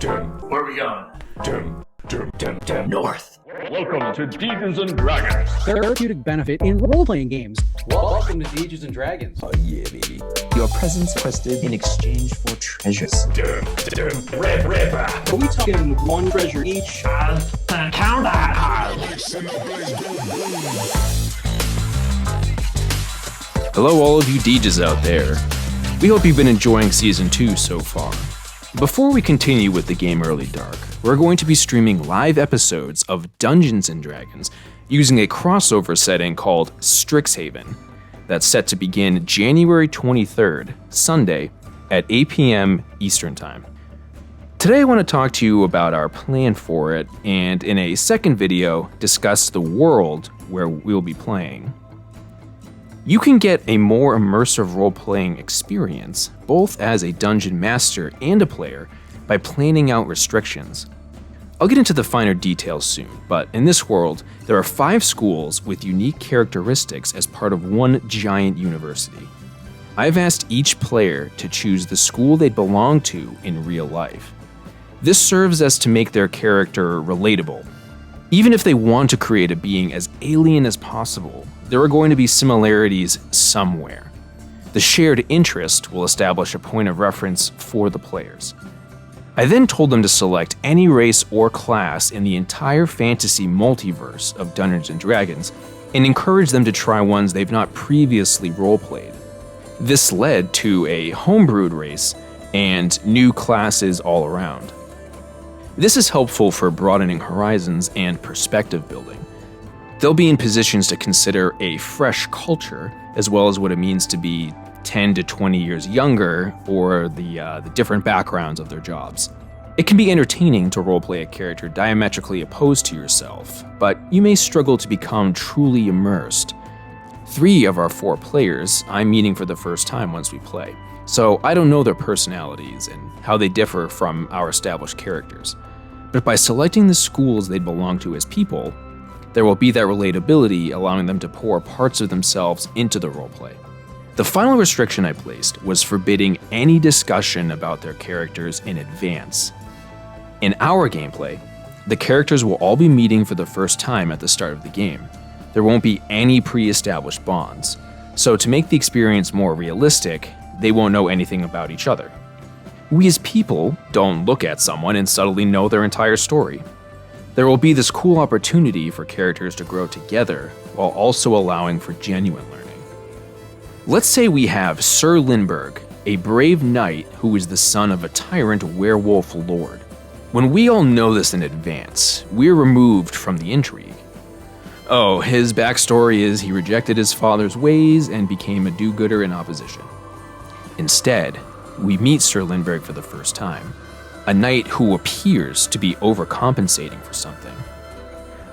Where are we going? North. Welcome to Dungeons and Dragons. Therapeutic benefit in role-playing games. Welcome to Dungeons and Dragons. Oh yeah, baby. Your presence requested in exchange for treasures. Are we talking one treasure each? Count that. Hello all of you DJs out there. We hope you've been enjoying Season 2 so far. Before we continue with the game Early Dark, we're going to be streaming live episodes of Dungeons & Dragons using a crossover setting called Strixhaven that's set to begin January 23rd, Sunday, at 8 p.m. Eastern Time. Today I want to talk to you about our plan for it, and in a second video, discuss the world where we'll be playing. You can get a more immersive role-playing experience, both as a dungeon master and a player, by planning out restrictions. I'll get into the finer details soon, but in this world, there are 5 schools with unique characteristics as part of one giant university. I've asked each player to choose the school they belong to in real life. This serves as to make their character relatable. Even if they want to create a being as alien as possible, there are going to be similarities somewhere. The shared interest will establish a point of reference for the players. I then told them to select any race or class in the entire fantasy multiverse of Dungeons & Dragons and encourage them to try ones they've not previously roleplayed. This led to a homebrewed race and new classes all around. This is helpful for broadening horizons and perspective building. They'll be in positions to consider a fresh culture, as well as what it means to be 10 to 20 years younger, or the different backgrounds of their jobs. It can be entertaining to roleplay a character diametrically opposed to yourself, but you may struggle to become truly immersed. 3 of our 4 players I'm meeting for the first time once we play, so I don't know their personalities and how they differ from our established characters. But by selecting the schools they belong to as people, there will be that relatability, allowing them to pour parts of themselves into the roleplay. The final restriction I placed was forbidding any discussion about their characters in advance. In our gameplay, the characters will all be meeting for the first time at the start of the game. There won't be any pre-established bonds, so to make the experience more realistic, they won't know anything about each other. We as people don't look at someone and subtly know their entire story. There will be this cool opportunity for characters to grow together while also allowing for genuine learning. Let's say we have Sir Lindbergh, a brave knight who is the son of a tyrant werewolf lord. When we all know this in advance, we're removed from the intrigue. Oh, his backstory is he rejected his father's ways and became a do-gooder in opposition. Instead, we meet Sir Lindbergh for the first time, a knight who appears to be overcompensating for something.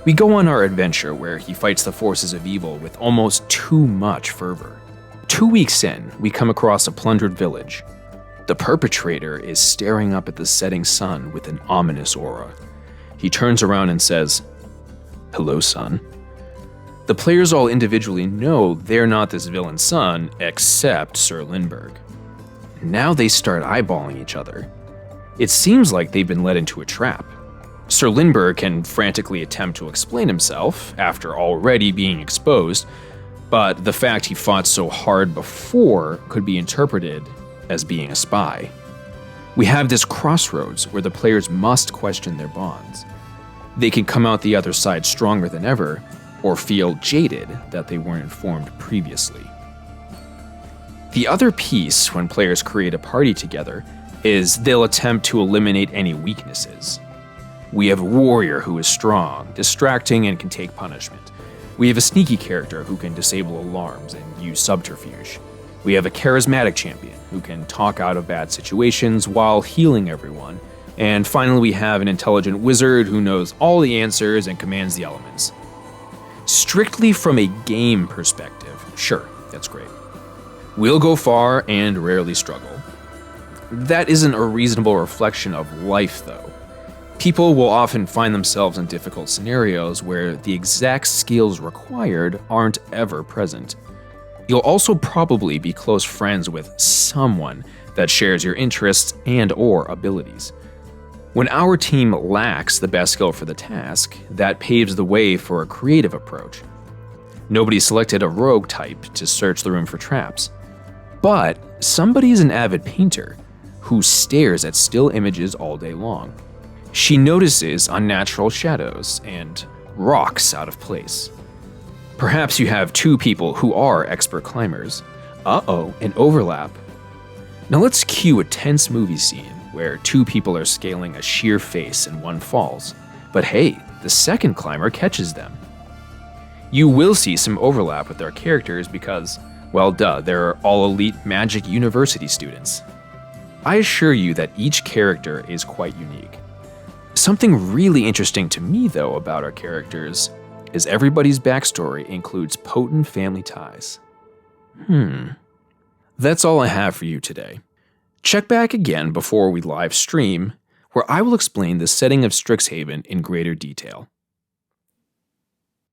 We go on our adventure where he fights the forces of evil with almost too much fervor. 2 weeks in, we come across a plundered village. The perpetrator is staring up at the setting sun with an ominous aura. He turns around and says, "Hello, son." The players all individually know they're not this villain's son, except Sir Lindbergh. Now they start eyeballing each other. It seems like they've been led into a trap. Sir Lindbergh can frantically attempt to explain himself after already being exposed, but the fact he fought so hard before could be interpreted as being a spy. We have this crossroads where the players must question their bonds. They can come out the other side stronger than ever, or feel jaded that they weren't informed previously. The other piece when players create a party together is they'll attempt to eliminate any weaknesses. We have a warrior who is strong, distracting, and can take punishment. We have a sneaky character who can disable alarms and use subterfuge. We have a charismatic champion who can talk out of bad situations while healing everyone. And finally, we have an intelligent wizard who knows all the answers and commands the elements. Strictly from a game perspective, sure, that's great. We'll go far and rarely struggle. That isn't a reasonable reflection of life, though. People will often find themselves in difficult scenarios where the exact skills required aren't ever present. You'll also probably be close friends with someone that shares your interests and/or abilities. When our team lacks the best skill for the task, that paves the way for a creative approach. Nobody selected a rogue type to search the room for traps. But somebody is an avid painter who stares at still images all day long. She notices unnatural shadows and rocks out of place. Perhaps you have two people who are expert climbers. Uh-oh, an overlap. Now let's cue a tense movie scene where two people are scaling a sheer face and one falls. But hey, the second climber catches them. You will see some overlap with our characters because, well, duh, they're all elite magic university students. I assure you that each character is quite unique. Something really interesting to me, though, about our characters is everybody's backstory includes potent family ties. That's all I have for you today. Check back again before we live stream, where I will explain the setting of Strixhaven in greater detail.